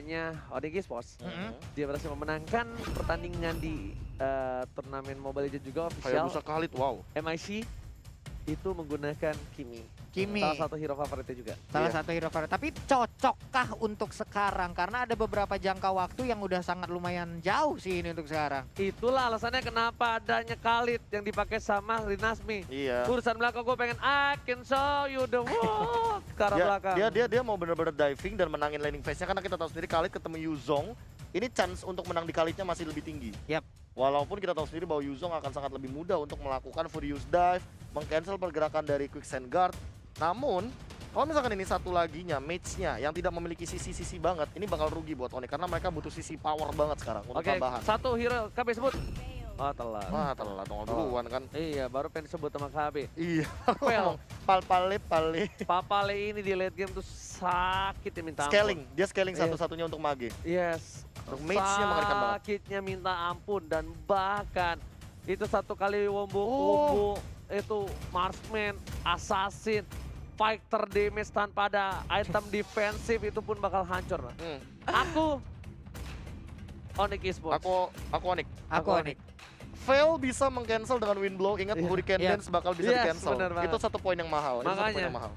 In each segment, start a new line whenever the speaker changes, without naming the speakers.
namanya ODG Sports. Dia berhasil memenangkan pertandingan di turnamen Mobile Legends juga official
Hayabusa Khalid, wow.
MIC itu menggunakan Kimi.
Kimi.
Salah satu hero favoritnya juga.
Salah
Iya.
satu hero favorit. Tapi cocokkah untuk sekarang? Karena ada beberapa jangka waktu yang udah sangat lumayan jauh sih ini untuk sekarang.
Itulah alasannya kenapa adanya Khalid yang dipakai sama Rinasmi.
Iya.
Urusan belakang gue pengen I can show you the world ke arah belakang.
Dia mau bener-bener diving dan menangin laning phase-nya karena kita tahu sendiri Khalid ketemu Yuzong. Ini chance untuk menang di Khalidnya masih lebih tinggi.
Yap.
Walaupun kita tahu sendiri bahwa Yuzong akan sangat lebih mudah untuk melakukan Furious Dive, meng-cancel pergerakan dari Quicksand Guard. Namun, kalau misalkan ini satu laginya, mage-nya yang tidak memiliki sisi-sisi banget, ini bakal rugi buat Onyx karena mereka butuh sisi power banget sekarang untuk
Oke,
tambahan.
satu hero KB sebut. Oh telat.
Wah, telat nongol duluan kan.
Iya, baru pengen sebut sama KB.
Iya.
Well,
Pale.
Papale ini di late game tuh sakit ya minta ampun.
Scaling, dia scaling
Iya.
satu-satunya untuk mage.
Yes.
Untuk mage-nya mengerikan banget.
Sakitnya minta ampun dan bahkan itu satu kali wombo itu marksman, assassin, fighter damage tanpa ada item defensif itu pun bakal hancur lah. Aku Onyx Esports.
Aku Onyx.
Aku Onyx.
Fail bisa meng-cancel dengan wind blow, ingat
Iya.
Hurricane
Iya.
Dance bakal bisa
Yes,
di-cancel.
bener banget.
Itu satu poin yang mahal.
Makanya.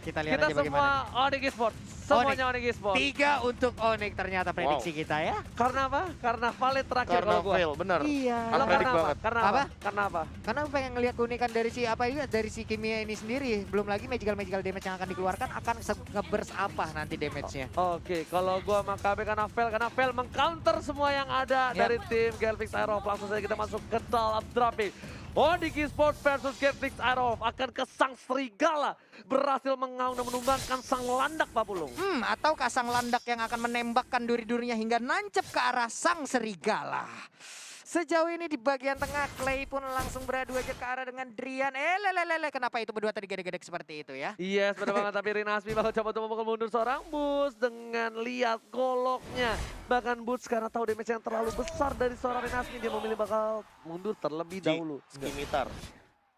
Kita lihat
Kita
aja
semua
bagaimana.
Onyx Esports. Semuanya Onyx Esports.
3 untuk Onyx ternyata prediksi kita ya.
Karena apa? Karena Valet terakhir
Karena
kalau gua.
fail, bener.
Iya.
Lo
Unpredict
karena apa?
banget.
Karena apa?
Apa?
Karena apa?
Karena pengen ngelihat keunikan dari si apa ini dari si Kimia ini sendiri. Belum lagi magical damage yang akan dikeluarkan akan nge-burst apa nanti damage-nya.
Oke, kalau gua sama KB karena fail mengcounter semua yang ada
Ya.
dari tim Galvix Aerof. Langsung saja kita masuk ke dalam drafting. Onyx Esports versus Galvix Aerof akan ke sang serigala berhasil mengaung dan menumbangkan sang landak Papulung.
Atau kasang landak yang akan menembakkan duri-durinya hingga nancep ke arah sang serigala. Sejauh ini di bagian tengah, Clay pun langsung beradu aja ke arah dengan Drian. Lelelele, kenapa itu berdua tadi gede-gede seperti itu ya?
Yes, benar banget. Tapi Rinasmi bakal coba untuk memukul mundur seorang Boots dengan lihat goloknya. Bahkan Boots karena tahu damage yang terlalu besar dari seorang Rinasmi, dia memilih bakal mundur terlebih dahulu.
Skimitar.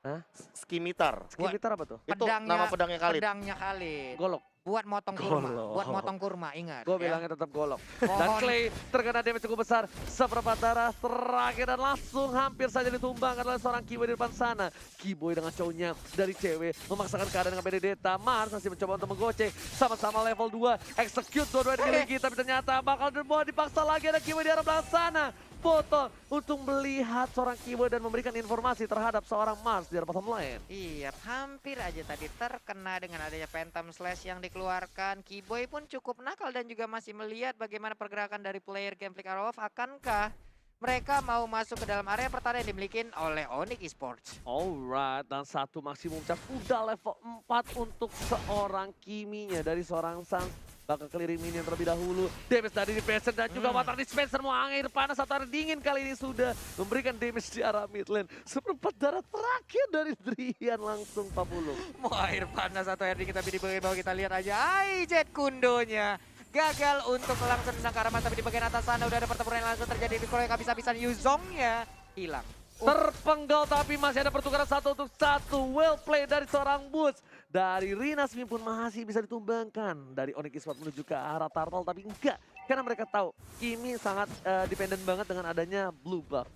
Hah?
Skimitar.
Skimitar apa tuh?
Itu nama pedangnya Khalid.
Pedangnya Khalid.
Golok.
Buat motong kurma,
Golok.
buat motong kurma, ingat.
Gue
ya.
bilangnya tetap golok. Dan
Mohon.
Clay terkena damage cukup besar. Seperempat darah terakhir dan langsung hampir saja ditumbangkan oleh seorang Kiboy di depan sana. Kiboy dengan cowoknya dari cewek memaksakan keadaan dengan Benedetta. Mars masih mencoba untuk menggocek. Sama-sama level 2. Execute dua-duanya dimiliki. Tapi ternyata bakal dipaksa lagi ada Kiboy di arah belakang sana. Foto untuk melihat seorang Kiboy dan memberikan informasi terhadap seorang Mars di arah bottom lane.
Iya, hampir aja tadi terkena dengan adanya Phantom Slash yang dikeluarkan. Kiboy pun cukup nakal dan juga masih melihat bagaimana pergerakan dari player Gameplay Aerof. Akankah mereka mau masuk ke dalam area pertahanan yang dimiliki oleh Onyx Esports?
Alright, dan satu maksimum charge udah level 4 untuk seorang Kiminya dari seorang Sans. Bakal keliring minion terlebih dahulu. Damage dari Dispenser dan juga water dispenser mau air panas atau air dingin kali ini sudah memberikan damage di arah mid lane. Seperempat darah terakhir dari Drian langsung Papulung.
Mau air panas atau air dingin tapi di bawah kita lihat aja. Ai, Jet Kundonya gagal untuk langsung tendang ke arah mata, tapi di bagian atas sana udah ada pertempuran yang langsung terjadi. Di yang habis-habisan Yuzongnya hilang.
Terpenggal tapi masih ada pertukaran 1 untuk 1. Well play dari seorang Boots. Dari Rinasmi pun masih bisa ditumbangkan. Dari Onyx Esports menuju ke arah Turtle tapi enggak. Karena mereka tahu Kimi sangat dependen banget dengan adanya blue buff.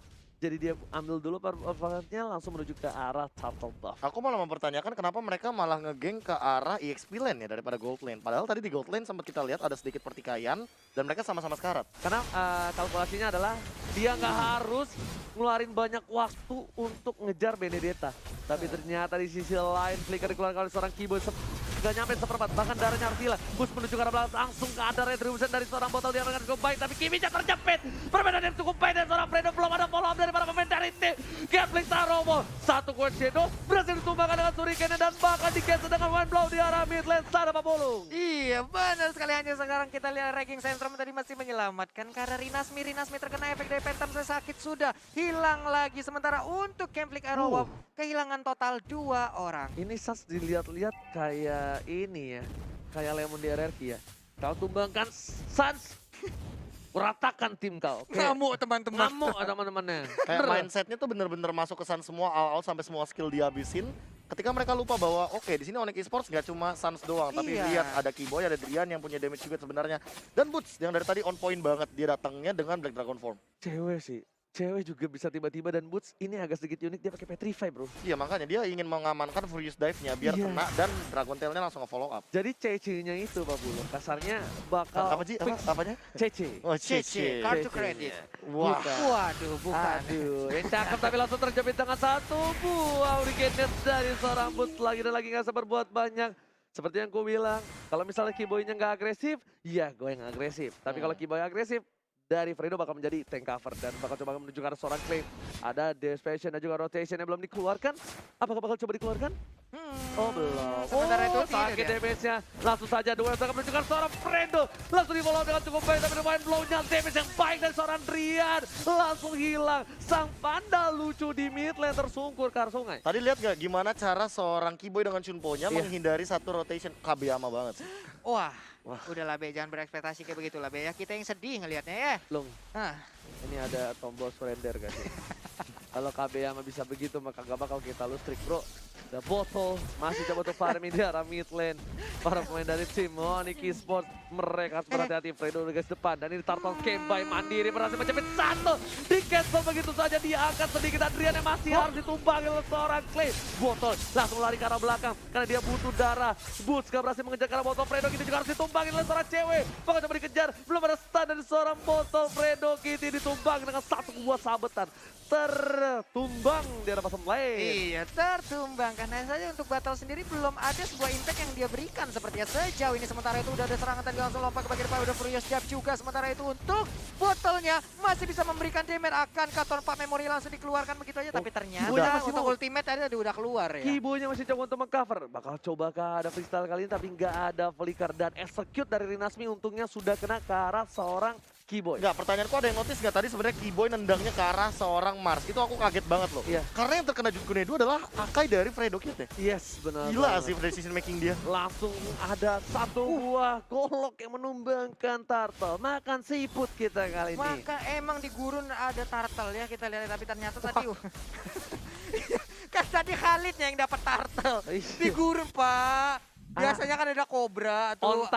Jadi dia ambil dulu performanya langsung menuju ke arah Turtle buff.
Aku malah mempertanyakan kenapa mereka malah ngegeng ke arah EXP lane ya daripada gold lane. Padahal tadi di gold lane sempat kita lihat ada sedikit pertikaian dan mereka sama-sama sekarat.
Karena kalkulasinya adalah dia nggak harus ngeluarin banyak waktu untuk ngejar Benedetta. Tapi ternyata di sisi lain flicker dikeluarkan oleh seorang Kiboy. Gak nyampe seperempat, bahkan darahnya harus hilang. Bus menuju ke arah belakang, langsung ke ada retribution dari seorang botol yang dengan cukup baik. Tapi Kimi terjepit, perbedaan yang cukup baik dan seorang Fredo belum ada follow up dari para pemain dari tim Gatling Saromo. Satu quad shadow berhasil ditumbangkan dengan Surikane dan bahkan di-cancel dengan one blow di arah mid lane sana Papulung.
Iya, benar sekali. Hanya sekarang kita lihat ranking Centrum tadi masih menyelamatkan karena Rinasmi terkena efek dari Phantom Slash, sakit sudah hilang lagi. Sementara untuk Gameplay Aerof kehilangan total 2 orang.
Ini Sans dilihat-lihat kayak ini ya, kayak Lemon di RRQ ya. Kau tumbangkan Sans. ratakan tim kau.
Ngamuk teman-teman.
Ngamuk teman-temannya.
Kayak mindsetnya tuh bener-bener masuk ke Suns semua, all sampai semua skill dihabisin. Ketika mereka lupa bahwa oke di sini Onyx Esports nggak cuma Suns doang, tapi
Iya.
lihat ada Keyboy, ada Drian yang punya damage juga sebenarnya. Dan Boots yang dari tadi on point banget, dia datangnya dengan Black Dragon Form.
Cewek sih. Cewek juga bisa tiba-tiba dan Boots ini agak sedikit unik dia pakai Petrify bro.
Iya makanya dia ingin mengamankan Furious Dive-nya biar
Iya.
kena dan Dragon Tail-nya langsung nge-follow up.
Jadi CC-nya itu Pak Bulu, kasarnya bakal
Apa sih? Apanya?
CC.
Oh,
CC, kartu kredit.
Wah.
Waduh, bukan.
Aduh, yang cakep tapi langsung terjepit dengan satu buah Hurricane Net dari seorang Boots lagi dan lagi nggak sempat berbuat banyak. Seperti yang gue bilang, kalau misalnya Keyboy-nya nggak agresif, ya gue yang agresif. Tapi kalau Keyboy agresif, dari Fredo bakal menjadi tank cover dan bakal coba menuju ke arah seorang claim. Ada Desperation dan juga Rotation yang belum dikeluarkan. Apakah bakal coba dikeluarkan? Oh belum.
Sementara itu
sakit
tidak.
damage-nya. Langsung saja dua akan menunjukkan seorang Fredo. Langsung di follow dengan cukup baik tapi lumayan blow-nya. Damage yang baik dari seorang Drian. Langsung hilang. Sang panda lucu di mid lane tersungkur ke arah sungai.
Tadi lihat gak gimana cara seorang Keyboy dengan Chunpo-nya
Iya.
menghindari satu rotation Kabiyama banget sih.
Wah,
Wah.
udahlah Be, jangan berekspektasi kayak begitu lah Be ya. Kita yang sedih ngelihatnya ya.
Long,
Hah.
ini ada tombol surrender gak sih? Kalau KBM bisa begitu maka gak bakal kita lose streak bro. The bottle masih coba untuk farming di arah mid lane. Para pemain dari tim Onyx Esports mereka harus berhati-hati. Fredo di garis depan dan ini Turtle Camp by Mandiri berhasil menjepit satu. Di cancel begitu saja diangkat sedikit. Adrian yang masih harus ditumbangi oleh seorang Clay. Botol langsung lari ke arah belakang karena dia butuh darah. Boots gak berhasil mengejar ke arah botol. Fredo Kitty juga harus ditumbangi oleh seorang cewek. Bakal coba dikejar. Belum ada stun dari seorang botol. Fredo Kitty ditumbangi dengan satu buah sabetan. Tertumbang di arah pasang lane.
Iya, tertumbang. Karena saja untuk battle sendiri belum ada sebuah impact yang dia berikan sepertinya sejauh ini. Sementara itu udah ada serangan tadi langsung lompat ke bagian depan. Udah Furious Dive juga. Sementara itu untuk botolnya masih bisa memberikan damage. Akankah Torpa Memory langsung dikeluarkan begitu aja. Tapi ternyata
Kiboynya masih
untuk
mau.
ultimate tadi udah keluar ya.
Kiboynya masih coba untuk mengcover. Bakal cobakah ada freestyle kali ini tapi nggak ada flicker dan execute dari Rinasmi untungnya sudah kena ke arah seorang Kiboy.
Enggak, pertanyaanku ada yang notice nggak tadi sebenarnya Keyboy nendangnya ke arah seorang Mars. Itu aku kaget banget loh.
Iya.
Karena yang terkena Jukunedu adalah Akai dari Fredo Kitty.
Yes, benar.
Gila
banget.
sih decision making dia.
Langsung ada satu buah golok yang menumbangkan turtle. Makan siput kita kali ini.
Maka emang di gurun ada turtle ya kita lihat, tapi ternyata tadi kan tadi Khalid yang dapat turtle di gurun Pak. Biasanya kan ada kobra atau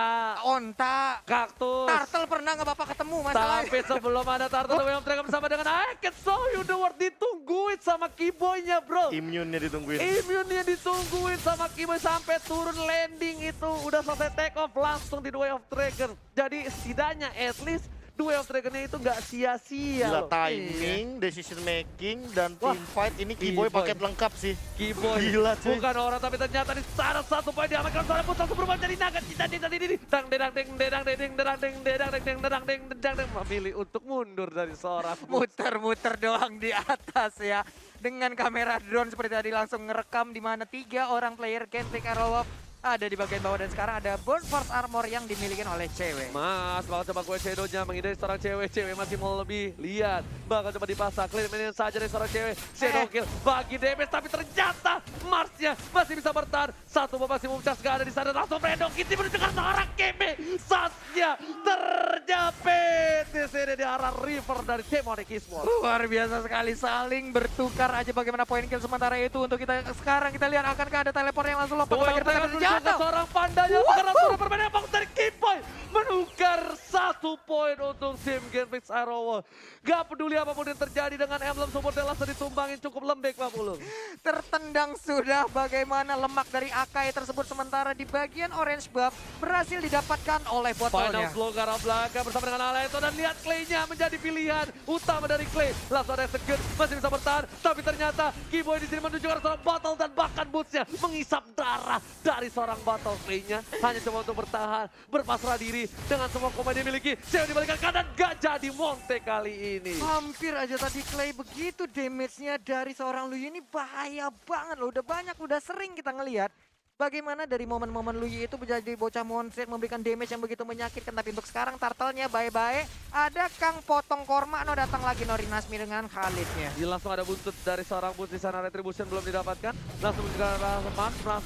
onta,
kaktus.
turtle pernah nggak Bapak ketemu masalahnya?
Tapi sebelum ada turtle yang mereka bersama dengan I can show you the world ditungguin sama Kiboynya bro.
Immune-nya ditungguin.
Immune-nya ditungguin sama Kiboy sampai turun landing itu udah selesai take off langsung di Way of Dragon. Jadi setidaknya at least Way of Dragon-nya itu nggak sia-sia
Gila
loh.
timing, decision making, dan
Wah,
team fight ini Keyboy
Keyboy.
paket lengkap sih.
Kiboy
Gila, cuy.
bukan orang tapi ternyata di sana satu poin diamankan seorang putar berubah jadi naga cita ini dang dedang deng dedang dedeng dedang deng dedang deng dedang deng dedang deng memilih untuk mundur dari seorang
Muter-muter doang di atas ya. Dengan kamera drone seperti tadi langsung ngerekam di mana 3 orang player Kentik Arrow ada di bagian bawah dan sekarang ada Burn Force Armor yang dimiliki oleh cewek.
Mas, bakal coba gue Shadow-nya menghindari seorang cewek. Cewek masih mau lebih. Lihat, bakal coba dipasang. Clear minion saja dari seorang cewek. Shadow kill bagi damage, tapi ternyata Mars-nya masih bisa bertahan. Satu bom masih memecah gak ada di sana. Langsung Fredo Kitty menuju ke seorang Keme. Saatnya terjepit di sini di arah river dari tim Onyx Esports.
Luar biasa sekali, saling bertukar aja bagaimana poin kill sementara itu. Untuk kita sekarang kita lihat akankah ada teleport yang langsung lompat ke bagian depan
menuju ke
jatuh.
seorang pandanya. Karena sudah permainan bagus dari Kiboy. Menukar 1 poin untuk tim Genfix Arrow. Gak peduli apapun yang terjadi dengan emblem support langsung ditumbangin cukup lembek Pak Pulung.
Tertendang sudah bagaimana lemak dari Akai tersebut sementara di bagian orange buff berhasil didapatkan oleh
Final
botolnya.
flow ke arah belakang bersama dengan Aleto dan lihat Clay-nya menjadi pilihan utama dari Clay. Langsung ada execute, masih bisa bertahan. Tapi ternyata Kiboy di sini menuju ke arah seorang botol dan bahkan boots-nya menghisap darah dari seorang botol. Clay-nya hanya coba untuk bertahan, berpasrah diri dengan semua komando yang dimiliki. Saya dibalikan kanan, gak jadi Monte kali ini.
Hampir aja tadi Clay begitu damage-nya dari seorang Luyu ini bahaya banget loh. Udah banyak, udah sering kita ngelihat. Bagaimana dari momen-momen Luyi itu menjadi bocah monster memberikan damage yang begitu menyakitkan. Tapi untuk sekarang turtle-nya bye-bye. Ada Kang Potong Korma datang lagi Nori Nasmi dengan Khalidnya.
Langsung ada buntut dari seorang boots di sana, retribution belum didapatkan. Langsung juga langsung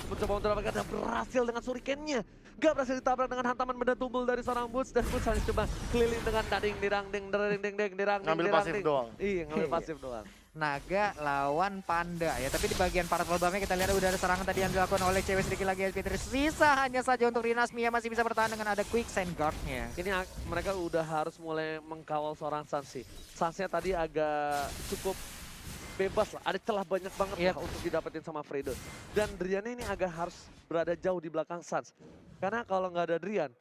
mencoba untuk mendapatkan dan berhasil dengan shuriken-nya. Gak berhasil ditabrak dengan hantaman benda tumbul dari seorang boots, dan boots hanya coba keliling dengan dading dirang ding dirang ding ding dirang ding.
Ngambil pasif doang.
Iya, ngambil pasif doang.
Naga lawan Panda ya. Tapi di bagian para buffnya kita lihat udah ada serangan tadi yang dilakukan oleh cewek sedikit lagi SP3. Sisa hanya saja untuk Rinasmi yang masih bisa bertahan dengan ada Quicksand Guard-nya.
Ini mereka udah harus mulai mengkawal seorang Sansi. Sansnya tadi agak cukup bebas lah, ada celah banyak banget lah untuk didapetin sama Fredo. Dan Drian ini agak harus berada jauh di belakang Sans. Karena kalau nggak ada Drian,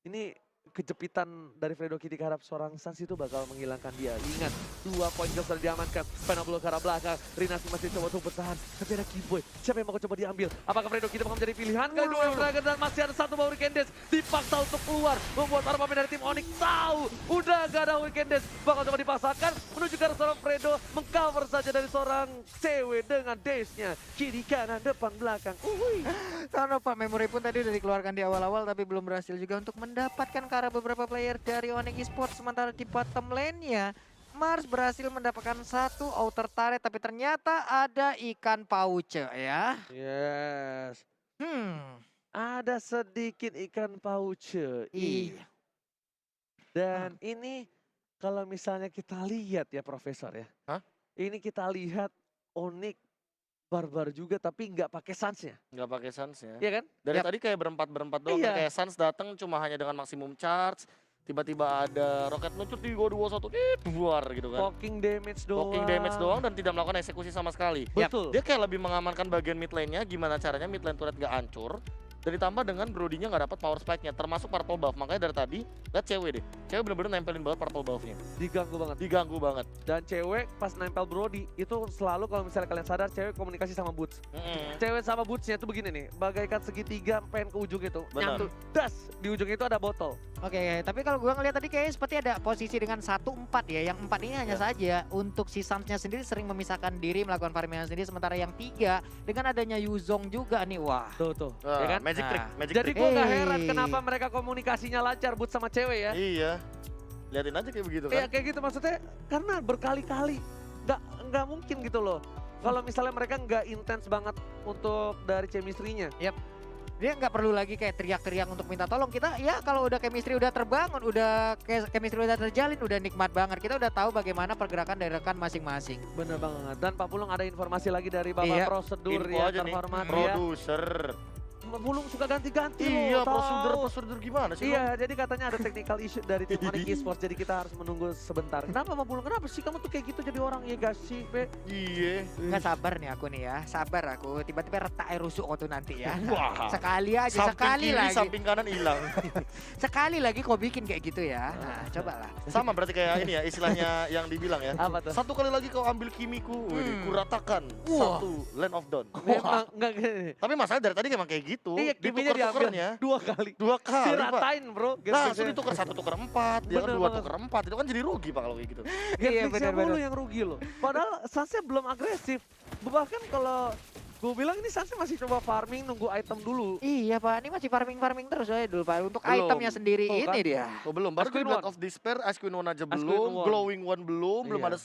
ini kejepitan dari Fredo Kitty ke arah seorang Sans itu bakal menghilangkan dia. Ingat, 2 poin kill sudah diamankan. Penablo ke arah belakang, Rinasmi masih coba untuk bertahan. Tapi ada Keyboy, siapa yang mau coba diambil? Apakah Fredo Kitty bakal menjadi pilihan? Kali 2 yang terakhir dan masih ada 1 bawah Hurricane Dash. Dipaksa untuk keluar, membuat para pemain dari tim Onyx tahu udah gak ada Hurricane Dash. Bakal coba dipaksakan menuju ke arah seorang Fredo, mengcover saja dari seorang cewek dengan dash-nya. Kiri, kanan, depan, belakang.
Karena Pak Memory pun tadi udah dikeluarkan di awal-awal tapi belum berhasil juga untuk mendapatkan ke arah beberapa player dari Onyx Esports. Sementara di bottom lane-nya Mars berhasil mendapatkan 1 outer turret tapi ternyata ada ikan pauce ya.
Yes. Ada sedikit ikan pauce.
Iya.
Dan ini kalau misalnya kita lihat ya Profesor ya.
Hah?
Ini kita lihat Onyx barbar juga tapi nggak pakai Sans-nya.
Nggak pakai Sans ya.
Iya kan?
Dari tadi kayak berempat doang.
Iya.
Kayak Sans datang cuma hanya dengan maksimum charge. Tiba-tiba ada roket lucut di gua 21 keluar gitu kan.
Poking damage doang.
Poking damage doang dan tidak melakukan eksekusi sama sekali.
Betul.
Dia kayak lebih mengamankan bagian mid lane-nya, gimana caranya mid lane turret gak hancur. Dan ditambah dengan Brody-nya gak dapat power spike-nya, termasuk purple buff. Makanya dari tadi, lihat cewek deh. Cewek bener-bener nempelin banget purple buff-nya.
Diganggu banget.
Diganggu banget.
Dan cewek pas nempel Brody itu selalu kalau misalnya kalian sadar cewek komunikasi sama Boots. Cewek sama Boots-nya tuh begini nih, bagaikan segitiga pengen ke ujung itu.
Benar.
Nyatu, das, di ujung itu ada botol.
Oke, tapi kalau gua ngeliat tadi kayaknya seperti ada posisi dengan 1-4 ya. Yang 4 ini hanya saja untuk si Sans-nya sendiri sering memisahkan diri melakukan farming sendiri. Sementara yang 3 dengan adanya Yuzong juga nih, wah.
Tuh. Ya kan?
Magic trick, magic
Jadi
trick.
gue gak heran kenapa mereka komunikasinya lancar Boots sama cewek ya.
Iya. Liatin aja kayak begitu
Iya
kan.
kayak gitu maksudnya karena berkali-kali nggak mungkin gitu loh. Kalau misalnya mereka nggak intens banget untuk dari chemistry-nya.
Dia nggak perlu lagi kayak teriak-teriak untuk minta tolong. Kita ya kalau udah chemistry udah terbangun, udah chemistry udah terjalin, udah nikmat banget. Kita udah tahu bagaimana pergerakan dari rekan masing-masing.
Bener banget. Dan Pak Pulung ada informasi lagi dari Bapak
Iya.
Prosedur
Info
yang
aja nih,
terhormat ya.
produser.
Pulung suka ganti-ganti
Iya,
loh,
prosedur gimana sih?
Iya, jadi katanya ada technical issue dari tim Onyx Esports, jadi kita harus menunggu sebentar. Kenapa Pak Pulung? Kenapa sih kamu tuh kayak gitu jadi orang ya gak sih, Pe?
Iya.
Nggak sabar nih aku nih ya, sabar aku. Tiba-tiba retak air rusuk tuh nanti ya.
Wah.
Sekali aja,
Samping
sekali
kiri,
lagi.
samping kanan hilang.
Sekali lagi kau bikin kayak gitu ya. Nah, cobalah.
Sama berarti kayak ini ya, istilahnya yang dibilang ya.
Apa tuh?
Satu kali lagi kau ambil kimiku, kuratakan
Wah.
satu Land of Dawn.
Memang enggak gini.
Tapi masalah dari tadi emang kayak gitu.
Iya, kiminya diambil
Ditukar-tukernya
2 kali.
2 kali, Pak.
Diratain, Bro.
Langsung ditukar 1 tukar 4, dia kan
Bener
2
banget.
tukar 4. Itu kan jadi rugi Pak kalau kayak gitu.
Iya,
Netflixnya
benar-benar.
mulu yang rugi loh. Padahal Sansnya belum agresif. Bahkan kalau gue bilang ini Sansnya masih coba farming, nunggu item dulu.
Iya Pak, ini masih farming terus aja dulu Pak. Untuk
Belum.
itemnya sendiri
Tuh,
ini
kan?
dia.
Oh belum, baru
Ice Queen
Blood
One.
of Despair, Ice Queen One aja
Ice Queen
belum,
One.
Glowing One belum
Iya.
ada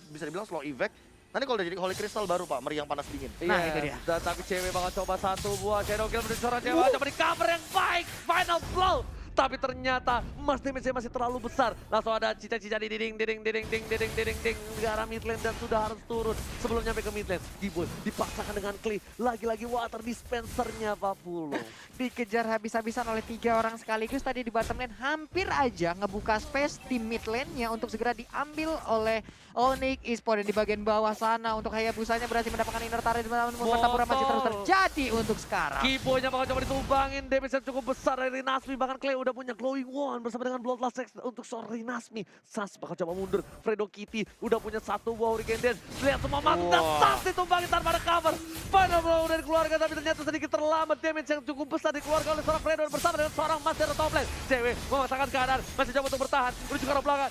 bisa dibilang slow evac. Nanti kalau udah jadi Holy Crystal baru Pak, meriang panas dingin.
Nah, itu dia.
Dan tapi cewek bakal coba 1 buah Shadow Kill menuju seorang cewek. Coba di cover yang baik. Final blow. Tapi ternyata Mars damage-nya masih terlalu besar. Langsung ada cica-cica di ding ke arah mid lane dan sudah harus turun sebelum nyampe ke mid lane. Giboy dipaksakan dengan Klee. Lagi-lagi water dispensernya Pak Pulung.
Dikejar habis-habisan oleh 3 orang sekaligus tadi di bottom lane. Hampir aja ngebuka space di mid lane-nya untuk segera diambil oleh Onyx Esports. Dan di bagian bawah sana untuk Hayabusanya berhasil mendapatkan inner turret. Namun pertempuran masih terus terjadi untuk sekarang.
Giboynya bakal coba ditumbangin. Damage yang cukup besar dari Rinasmi. Bahkan Klee udah punya Glowing One bersama dengan Bloodlust Sex untuk seorang Rinasmi. Sans bakal coba mundur. Fredo Kitty udah punya 1 buah Hurricane Dash. Lihat semua mati dan Sans ditumbangin tanpa ada cover. Final blow dari keluarga tapi ternyata sedikit terlambat. Damage yang cukup besar dikeluarkan oleh seorang Fredo bersama dengan seorang Master top lane. Cewek memaksakan keadaan. Masih coba untuk bertahan. Menuju ke arah belakang.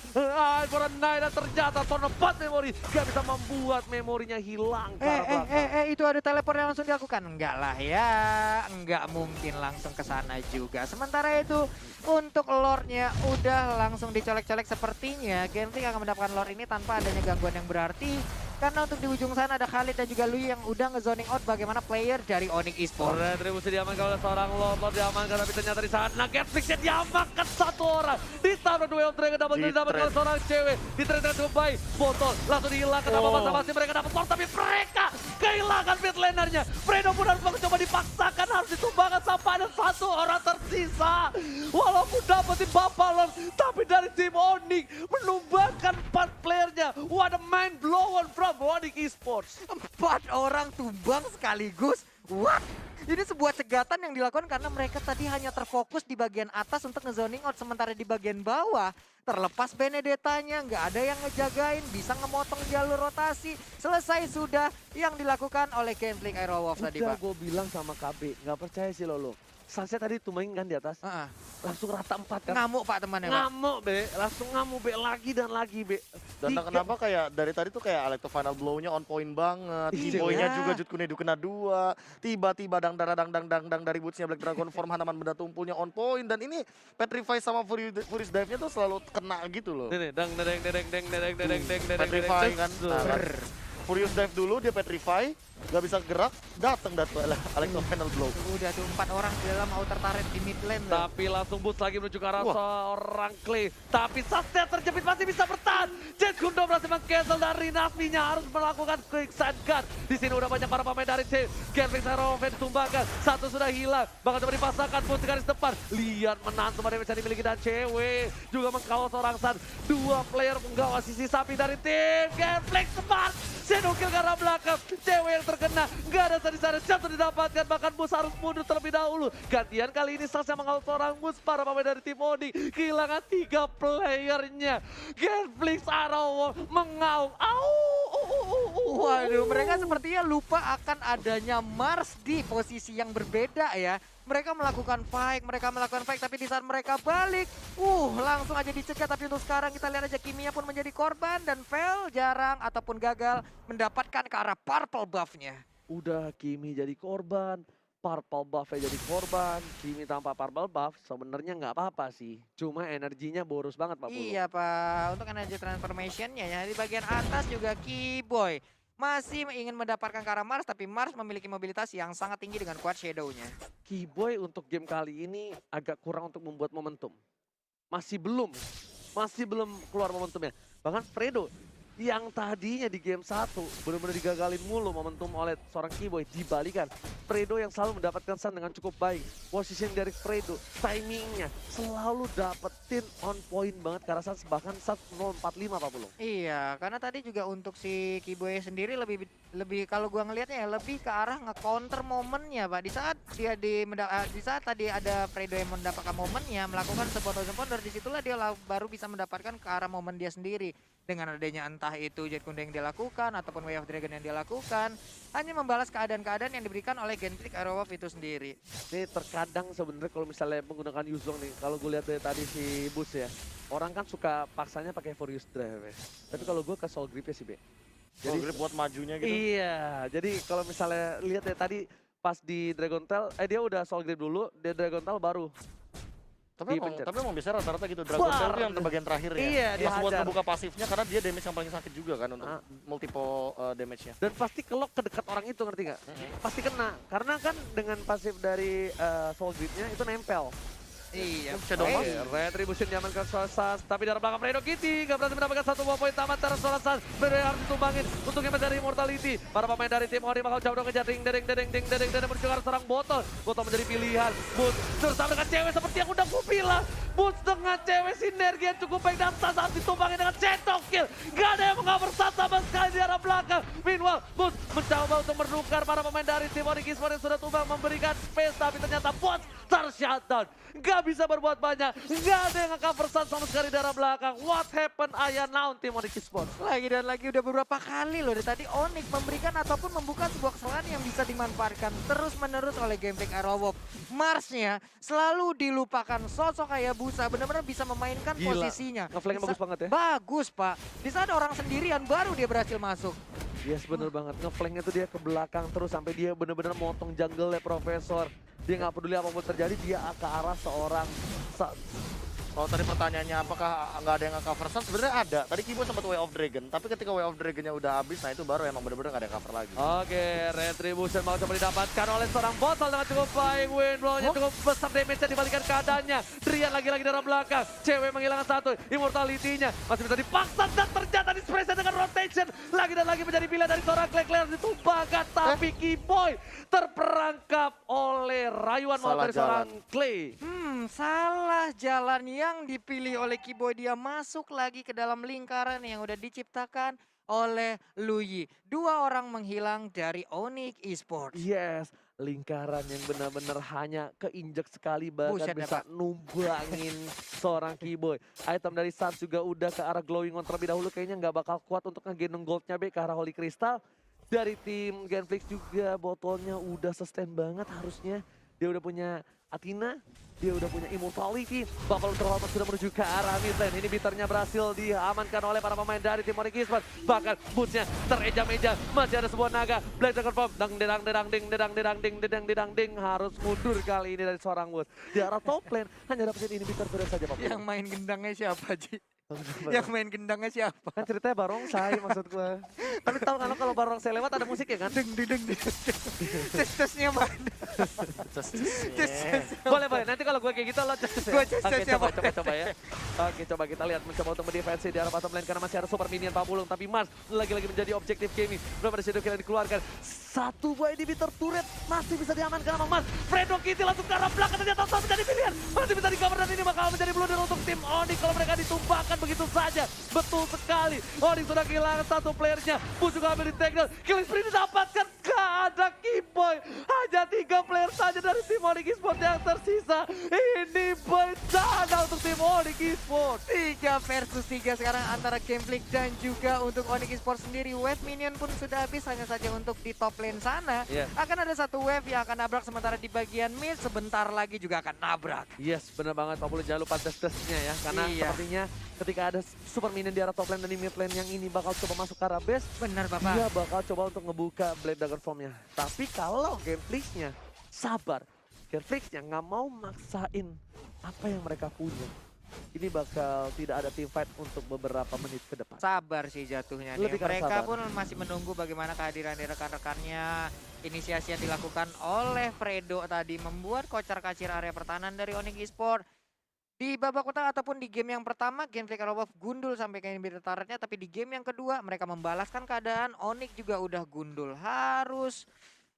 For a night dan ternyata Son of cepat Memory. Gak bisa membuat memorinya hilang ke arah belakang.
Itu ada teleport yang langsung dilakukan? Enggak lah ya, enggak mungkin langsung ke sana juga. Sementara itu untuk lore-nya udah langsung dicolek-colek, sepertinya Gambling akan mendapatkan lore ini tanpa adanya gangguan yang berarti. Karena untuk di ujung sana ada Khalid dan juga Lui yang udah nge-zoning out bagaimana player dari Onyx Esports.
Retribusi diamankan oleh seorang Lord diamankan, tapi ternyata di sana Getflix diamankan satu orang. Ditambah Duel of Dragon didapatkan oleh seorang cewek. Di trade dengan cukup baik. Botol langsung dihilangkan tanpa basa-basi, mereka dapat Lord, tapi mereka kehilangan mid lanernya. Fredo pun harus mencoba dipaksakan, harus ditumbangkan sampai ada satu orang tersisa. Walaupun dapetin Bapak Lord, tapi dari tim Onyx menumbangkan 4 playernya. What a mind blown from Onyx Esports.
4 orang tumbang sekaligus. What? Ini sebuah cegatan yang dilakukan karena mereka tadi hanya terfokus di bagian atas untuk nge-zoning out. Sementara di bagian bawah terlepas Benedettanya, nggak ada yang ngejagain, bisa ngemotong jalur rotasi. Selesai sudah yang dilakukan oleh Gambling Aerowolf tadi,
Udah
Pak.
gue bilang sama KB, nggak percaya sih lo. Sunset tadi tumbangin kan di atas, langsung rata 4 kan.
Ngamuk Pak temannya, Pak.
Ngamuk be, langsung ngamuk be, lagi dan lagi be.
Dan kenapa kayak dari tadi tuh kayak Alecto final blow-nya on point banget.
Iya.
Keyboy-nya juga Jutkunedu kena 2. Tiba-tiba dang dari boots-nya Black Dragon form Hanaman benda tumpulnya on point. Dan ini Petrify sama Furious Dive-nya tuh selalu kena gitu loh.
Nih,
Petrify kan. Furious Dive dulu, dia Petrify. Gak bisa gerak, datang Alecto final blow.
Udah tuh 4 orang di dalam outer turret di mid lane.
Tapi langsung boost lagi menuju ke arah seorang Clay. Tapi Sunset terjepit masih bisa bertahan. Jet Gundo berhasil meng-cancel dari Nasminya, harus melakukan quick side guard. Di sini udah banyak para pemain dari tim. Gambling Aerowolf ditumbangkan, satu sudah hilang. Bahkan coba dipasangkan boost di garis depan. Lihat menantu pada bisa dimiliki dan cewek. Juga mengkawal seorang Sun. 2 player menggawa sisi sapi dari tim. Gambling smart. Senukil ke arah belakang. Cewek yang terkena, nggak ada tadi sana jatuh didapatkan, bahkan Bus harus mundur terlebih dahulu. Gantian kali ini Sas yang mengawal seorang Bus, para pemain dari tim Onyx kehilangan 3 playernya. Gambling Aerowolf mengaung.
Waduh, mereka sepertinya lupa akan adanya Mars di posisi yang berbeda ya. Mereka melakukan fight, tapi di saat mereka balik, langsung aja dicegat. Tapi untuk sekarang kita lihat aja Kimia pun menjadi korban dan fail jarang ataupun gagal mendapatkan ke arah purple buff-nya.
Udah Kimi jadi korban, purple buff-nya jadi korban. Kimi tanpa purple buff sebenarnya nggak apa-apa sih. Cuma energinya boros banget Pak Pulu.
Iya Pak, untuk energy transformation-nya ya di bagian atas juga Keyboy masih ingin mendapatkan ke arah Mars, tapi Mars memiliki mobilitas yang sangat tinggi dengan quad shadow-nya.
Keyboy untuk game kali ini agak kurang untuk membuat momentum. Masih belum keluar momentumnya. Bahkan Fredo yang tadinya di game 1 benar-benar digagalin mulu momentum oleh seorang Keyboy, dibalikan Fredo yang selalu mendapatkan sun dengan cukup baik. Position dari Fredo, timingnya selalu dapetin on point banget ke arah sun, bahkan sun 045 Pak Pulung.
Iya, karena tadi juga untuk si Keyboy sendiri lebih kalau gua ngelihatnya ya lebih ke arah nge-counter momennya Pak. Di saat tadi ada Fredo yang mendapatkan momennya, melakukan sebuah ponder, disitulah dia baru bisa mendapatkan ke arah momen dia sendiri. Dengan adanya entah itu Jet Kundo yang dia lakukan ataupun Way of Dragon yang dia lakukan, hanya membalas keadaan-keadaan yang diberikan oleh Gambling Aerowolf itu sendiri.
Ini terkadang sebenarnya kalau misalnya menggunakan Yuzong nih, kalau gue lihat dari tadi si Bus ya, orang kan suka paksanya pakai Furious Drive ya. Tapi kalau gue ke Soul Grip ya sih Be.
Jadi grip buat majunya gitu.
Iya, jadi kalau misalnya lihat ya tadi pas di Dragon Tail, dia udah Soul Grip dulu, dia Dragon Tail baru.
Tapi emang biasanya rata-rata gitu, Dragon Tail itu yang terbagian terakhir ya.
Iya, dia
pas buat
hajar.
ngebuka pasifnya karena dia damage yang paling sakit juga kan untuk multiple damage-nya.
Dan pasti kelok ke dekat orang itu, ngerti nggak? Pasti kena, karena kan dengan pasif dari Soul Grip-nya itu nempel.
Iya,
Shadow Mask.
Retribution diamankan Sas, tapi dari belakang Fredo Kitty gak berhasil mendapatkan 1 buah poin tamat terus Sas. Fredo harus ditumbangin untuk yang dari Immortality. Para pemain dari tim Onyx bakal jauh dong kejar ding menuju ke arah serang botol menjadi pilihan. Boots bersama dengan cewek seperti yang udah gue bilang. Boots dengan cewek sinergi yang cukup baik dan Sas harus ditumbangin dengan Shadow Kill. Gak ada yang mengabar Sas sama sekali di arah belakang. Meanwhile, Boots mencoba untuk menukar para pemain dari tim Onyx Esports yang sudah tumbang memberikan space, tapi ternyata Boots tershutdown. Nggak bisa berbuat banyak, nggak ada yang nge-cover Sun sama sekali dari arah belakang. What happened Aya now tim Onyx Esports?
Lagi dan lagi udah beberapa kali loh dari tadi Onyx memberikan ataupun membuka sebuah kesalahan yang bisa dimanfaatkan terus-menerus oleh Gameplay Aerowolf. Marsnya selalu dilupakan, sosok Hayabusa benar-benar bisa memainkan
Gila.
posisinya.
Ngeflanknya
Bisa-
bagus banget ya.
Bagus Pak, di saat orang sendirian baru dia berhasil masuk.
Yes, bener banget. Ngeflanknya tuh dia ke belakang terus sampai dia bener-bener motong jungle-nya Profesor. Dia nggak peduli apapun terjadi, dia ke arah seorang
Kalau tadi pertanyaannya apakah nggak ada yang nge-cover Sun, sebenarnya ada. Tadi Kibo sempat Way of Dragon, tapi ketika Way of Dragon-nya udah habis, nah itu baru emang bener-bener nggak ada yang cover lagi.
Oke, Retribution mau coba didapatkan oleh seorang botol dengan cukup baik. Windblow-nya cukup besar damage-nya dibalikan keadaannya. Drian lagi-lagi dari belakang. Cewek menghilangkan satu. Immortality-nya masih bisa dipaksa dan ternyata dispresa dengan rotation. Lagi dan lagi menjadi pilihan dari seorang Claire ditumbangkan. Tapi Kiboy terperangkap oleh rayuan maut
Salah
dari seorang
jalan.
Clay.
Salah jalan yang dipilih oleh Kiboy. Dia masuk lagi ke dalam lingkaran yang udah diciptakan oleh Luyi. Dua orang menghilang dari Onyx Esports.
Yes, lingkaran yang benar-benar hanya keinjek sekali
Buset
bahkan
ya,
bisa
Pak.
numbangin seorang Kiboy. Item dari Suns juga udah ke arah glowing on terlebih dahulu, kayaknya nggak bakal kuat untuk ngegendong goldnya ke arah Holy Crystal. Dari tim Genflix juga botolnya udah sustain banget harusnya. Dia udah punya Athena, dia udah punya Immortality. Buffalo Terlalu sudah menuju ke arah mid lane. Ini biternya berhasil diamankan oleh para pemain dari tim Onyx Esports. Bahkan bootsnya tereja-meja. Masih ada sebuah naga. Blade confirm. Dang. Harus mundur kali ini dari seorang Woods. Di arah top lane hanya dapetin ini biter terus saja Pak.
Yang main gendangnya siapa, Ji? Yang main gendangnya siapa?
Kan ceritanya barongsai maksud gua. Tapi tahu kan lo kalau barongsai lewat ada musik ya kan?
Tes-tesnya mana?
Boleh. Nanti kalau gue kayak gitu lo cek ya.
Gua cek
Oke, coba ya. Oke, coba kita lihat mencoba untuk mendefensi di arah bottom lane karena masih ada super minion Pak Pulung. Tapi Mars lagi-lagi menjadi objektif gaming. Belum ada shadow kill yang dikeluarkan. Satu buah inhibitor turret masih bisa diamankan sama Mars. Fredo Kitty langsung ke arah belakang ternyata Tom menjadi pilihan. Masih bisa di-cover dan ini bakal menjadi blunder untuk tim Onyx kalau mereka ditumbangkan begitu saja. Betul sekali. Onyx sudah kehilangan satu playernya. Bus juga ambil di takedown. Killing spree didapatkan. Gak ada Kiboy. Hanya 3 player saja dari tim Onyx Esports yang tersisa. Ini bencana untuk tim Onyx Esports.
3 versus 3 sekarang antara Gameplay dan juga untuk Onyx Esports sendiri. Wave minion pun sudah habis hanya saja untuk di top lane sana.
Iya.
Akan ada satu wave yang akan nabrak sementara di bagian mid sebentar lagi juga akan nabrak.
Yes, benar banget. Pak Pulung jangan lupa tes-tesnya ya. Karena
Iya.
sepertinya ketika ada super minion di arah top lane dan di mid lane yang ini bakal coba masuk ke arah base.
Benar Bapak.
Dia bakal coba untuk ngebuka Blade Dagger Formnya. Tapi kalau Genflix-nya sabar, Genflix-nya nggak mau maksain apa yang mereka punya, ini bakal tidak ada team fight untuk beberapa menit ke depan.
Sabar sih jatuhnya nih.
Lebih karena
Mereka
sabar.
pun masih menunggu bagaimana kehadiran dari rekan-rekannya. Inisiasi yang dilakukan oleh Fredo tadi membuat kocar-kacir area pertahanan dari Onyx Esports. Di babak pertama ataupun di game yang pertama, Gameplay Aerowolf gundul sampai ke inhibitor turretnya. Tapi di game yang kedua, mereka membalaskan keadaan. Onyx juga udah gundul. Harus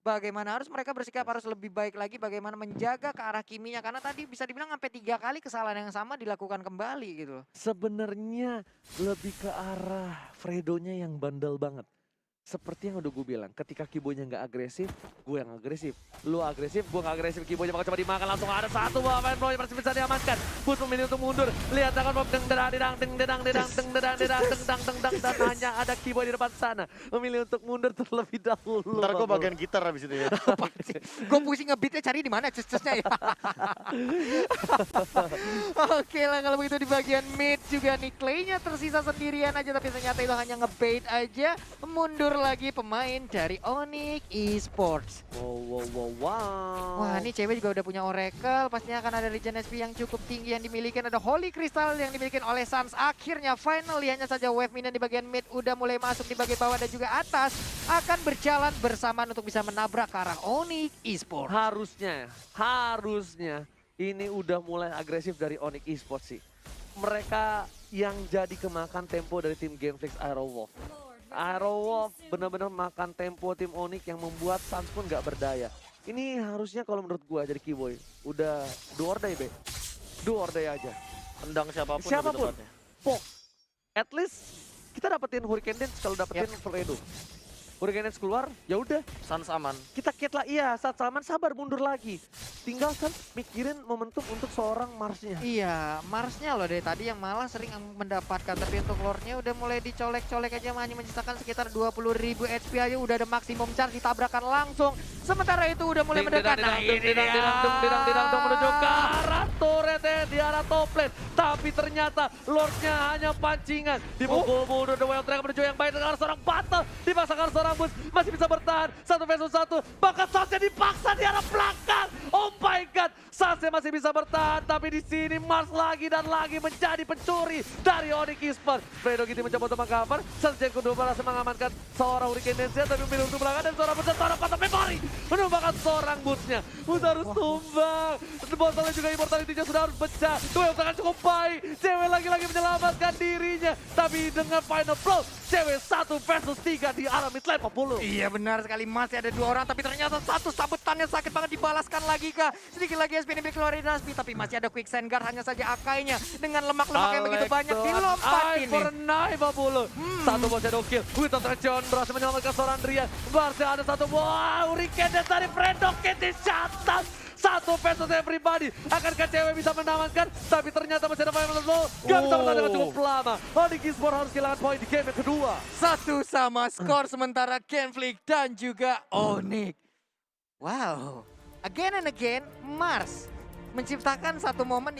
mereka bersikap harus lebih baik lagi bagaimana menjaga ke arah kiminya. Karena tadi bisa dibilang sampai 3 kali kesalahan yang sama dilakukan kembali gitu.
Sebenarnya lebih ke arah Fredonya yang bandel banget. Seperti yang udah gue bilang, ketika Kiboynya nggak agresif, gue yang agresif. Lu agresif, gue nggak agresif, Kiboynya bakal coba dimakan. Langsung ada satu buah main bro yang masih bisa diamankan. Bus memilih untuk mundur. Lihat tangan Bob dan hanya ada Kiboy di depan sana. Memilih untuk mundur terlebih dahulu.
Ntar gue
Bob.
bagian gitar habis itu ya.
Gue pusing ngebeatnya cari di mana cus-cusnya ya. Oke lah kalau begitu di bagian mid juga nih Clay-nya tersisa sendirian aja tapi ternyata itu hanya ngebait aja. Mundur lagi pemain dari Onyx Esports.
Wow.
Wah ini cewek juga udah punya Oracle, pastinya akan ada regen SP yang cukup tinggi yang dimiliki. Ada Holy Crystal yang dimiliki oleh Suns. Akhirnya finally hanya saja wave minion di bagian mid udah mulai masuk di bagian bawah dan juga atas. Akan berjalan bersamaan untuk bisa menabrak ke arah Onyx Esports.
Harusnya ini udah mulai agresif dari Onyx Esports sih. Mereka yang jadi kemakan tempo dari tim Genflix Aerowolf. Aerowolf benar-benar makan tempo tim Onyx yang membuat Suns pun gak berdaya. Ini harusnya kalau menurut gua jadi Kiboy udah do or die, Be. Do or die aja.
Tendang siapapun.
Siapapun.
lebih tepatnya.
Fox. At least kita dapetin Hurricane Dance kalau dapetin Fredo. Hurricane Edge keluar, ya udah.
Sans aman.
Kita kit lah, iya saat Salman sabar mundur lagi. Tinggal Sans mikirin momentum untuk seorang Marsnya.
Iya, Marsnya loh dari tadi yang malah sering mendapatkan, tapi untuk Lordnya udah mulai dicolek-colek aja, hanya menyisakan sekitar 20.000 HP aja, udah ada maksimum charge, ditabrakan langsung. Sementara itu udah mulai mendekat. Nah ini
Didang menuju ke arah turretnya di arah top lane. Tapi ternyata Lordnya hanya pancingan. Dipukul mundur, The Wild Dragon menuju yang baik dengan seorang battle. Dipaksakan seorang bus, masih bisa bertahan. 1 vs 1, bahkan Sasha dipaksa di arah belakang. Oh my god, Sasha masih bisa bertahan. Tapi di sini Mars lagi dan lagi menjadi pencuri dari Onyx Esports. Fredo Kitty mencoba untuk mengcover. Sergeant kedua berhasil mengamankan seorang Hurricane Dance, tapi memilih untuk belakang dan seorang bus, seorang patah memory. Menumbangkan seorang busnya. Bus harus tumbang. Botolnya juga immortality-nya sudah harus pecah. Duel tangan cukup baik. Cewek lagi-lagi menyelamatkan dirinya. Tapi dengan final blow, cewek 1 vs 3 di arah mid lane 40.
Iya benar sekali, masih ada 2 orang, tapi ternyata satu sabetannya sakit banget, dibalaskan lagi kah. Sedikit lagi SP ini keluarin Nasbi, tapi masih ada Quicksand Guard, hanya saja Akainya dengan lemak-lemak yang begitu banyak dilompatin
for
nih.
knife 50. Satu bos shadow kill. Witan John berhasil menyelamatkan seorang Drian. Barca ada satu. Wow, Hurricane Dance dari Fredo Kitty shutdown. 1 versus everybody. Akankah cewek bisa menamankan? Tapi ternyata masih ada final blow. Gak bisa bertahan dengan cukup lama. Onyx Esports harus kehilangan poin di game yang kedua.
1 sama skor sementara Genflix dan juga Onyx. Wow, again and again Mars menciptakan satu momen